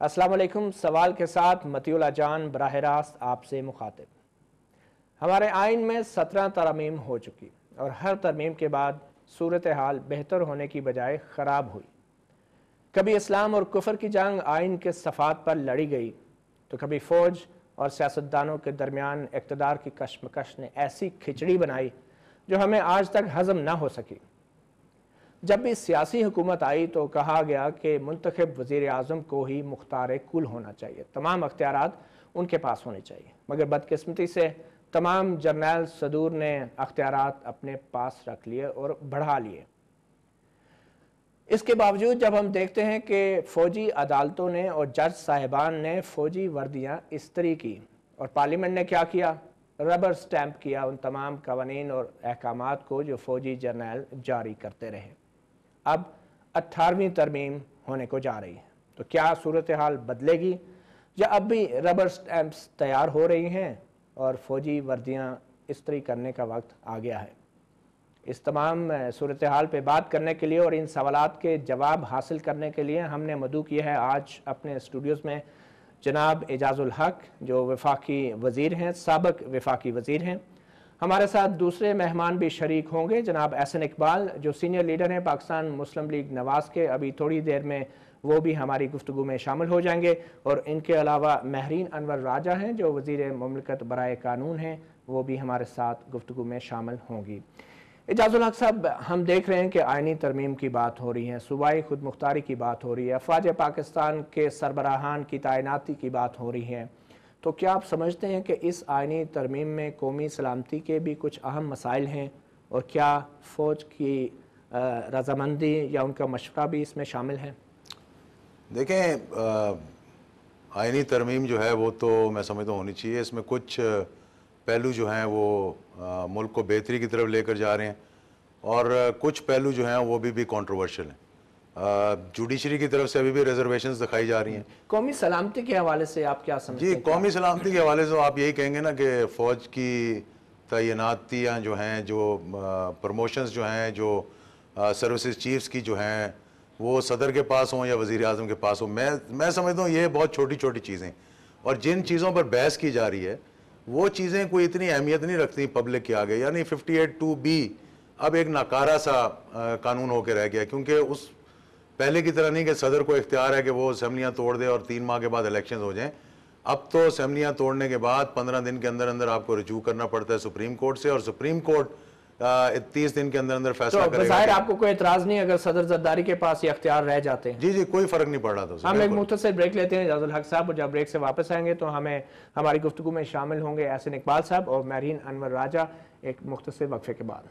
अस्सलाम वालेकुम। सवाल के साथ मतियुल्लाह जान बराह रास्त आपसे मुखातिब। हमारे आइन में 17 तरमीम हो चुकी और हर तरमीम के बाद सूरत हाल बेहतर होने की बजाय ख़राब हुई। कभी इस्लाम और कुफर की जंग आइन के सफ़ात पर लड़ी गई तो कभी फ़ौज और सियासतदानों के दरमियान इक़्तिदार की कशमकश ने ऐसी खिचड़ी बनाई जो हमें आज तक हज़म ना हो सकी। जब भी सियासी हुकूमत आई तो कहा गया कि मुंतखब वज़ीर आज़म को ही मुख्तार कुल होना चाहिए, तमाम अख्तियारात उनके पास होने चाहिए। मगर बदकिस्मती से तमाम जर्नैल सदूर ने अख्तियारात अपने पास रख लिए और बढ़ा लिए। इसके बावजूद जब हम देखते हैं कि फ़ौजी अदालतों ने और जज साहिबान ने फ़ौजी वर्दियाँ इस्त्री की और पार्लियामेंट ने क्या किया, रबर स्टैंप किया उन तमाम कवानीन और अहकामात को जो फ़ौजी जर्नैल जारी करते रहे। अब 18वीं तरमीम होने को जा रही है, तो क्या सूरत हाल बदलेगी या अब भी रबर स्टैंप्स तैयार हो रही हैं और फ़ौजी वर्दियाँ इस्त्री करने का वक्त आ गया है? इस तमाम सूरत हाल पर बात करने के लिए और इन सवालात के जवाब हासिल करने के लिए हमने मदऊ किया है आज अपने स्टूडियोज़ में जनाब एजाजुल हक जो वफाकी वज़ीर हैं, साबिक़ वफाकी वज़ीर हैं। हमारे साथ दूसरे मेहमान भी शरीक होंगे, जनाब एहसन इकबाल जो सीनियर लीडर हैं पाकिस्तान मुस्लिम लीग नवाज़ के, अभी थोड़ी देर में वो भी हमारी गुफ्तगू में शामिल हो जाएंगे। और इनके अलावा महरीन अनवर राजा हैं जो वज़ीर मुमलिकत बराए कानून हैं, वो भी हमारे साथ गुफ्तगू में शामिल होंगी। एजाजुल हक साहब, हम देख रहे हैं कि आइनी तरमीम की बात हो रही है, सूबाई खुद मुख्तारी की बात हो रही है, अफवाज पाकिस्तान के सरबराहान की तैनाती की बात हो रही है, तो क्या आप समझते हैं कि इस आइनी तरमीम में कौमी सलामती के भी कुछ अहम मसाइल हैं और क्या फ़ौज की रजामंदी या उनका मशवरा भी इसमें शामिल है? देखें, आइनी तरमीम जो है वो तो मैं समझता हूँ होनी चाहिए। इसमें कुछ पहलू जो हैं वो मुल्क को बेहतरी की तरफ लेकर जा रहे हैं और कुछ पहलू जो हैं वो भी कंट्रोवर्शियल हैं। जुडिशरी की तरफ से अभी भी रिजर्वेशंस दिखाई जा रही हैं। कौमी सलामती के हवाले से आप क्या समझते हैं? जी, कौमी सलामती के हवाले से आप यही कहेंगे ना कि फ़ौज की तैनातियाँ जो हैं, जो प्रमोशंस जो हैं, जो सर्विसेज चीफ्स की जो हैं वो सदर के पास हों या वज़ीर आज़म के पास हो, मैं समझता हूँ ये बहुत छोटी छोटी चीज़ें, और जिन चीज़ों पर बहस की जा रही है वो चीज़ें कोई इतनी अहमियत नहीं रखती पब्लिक के आगे। यानी 58(2)B अब एक नाकारा सा कानून होकर रह गया, क्योंकि उस पहले की तरह नहीं कि सदर को इख्तियार है कि वो असेंबलियाँ तोड़ दे और 3 माह के बाद इलेक्शन हो जाएं। अब तो असेंबलियाँ तोड़ने के बाद 15 दिन के अंदर अंदर आपको रिजू करना पड़ता है सुप्रीम कोर्ट से, और सुप्रीम कोर्ट 30 दिन के अंदर अंदर फैसला करेगा। बज़ाहिर आपको कोई एतराज़ नहीं अगर सदर जरदारी के पास ये अख्तियार रह जाते हैं? जी, कोई फ़र्क नहीं पड़ रहा था। हम एक मुख्तसर ब्रेक लेते हैं एजाजुल हक साहब, और जब ब्रेक से वापस आएंगे तो हमारी गुफ्तगू में शामिल होंगे एहसन इकबाल साहब और महरीन अनवर राजा, एक मुख्तसर वक्फे के बाद।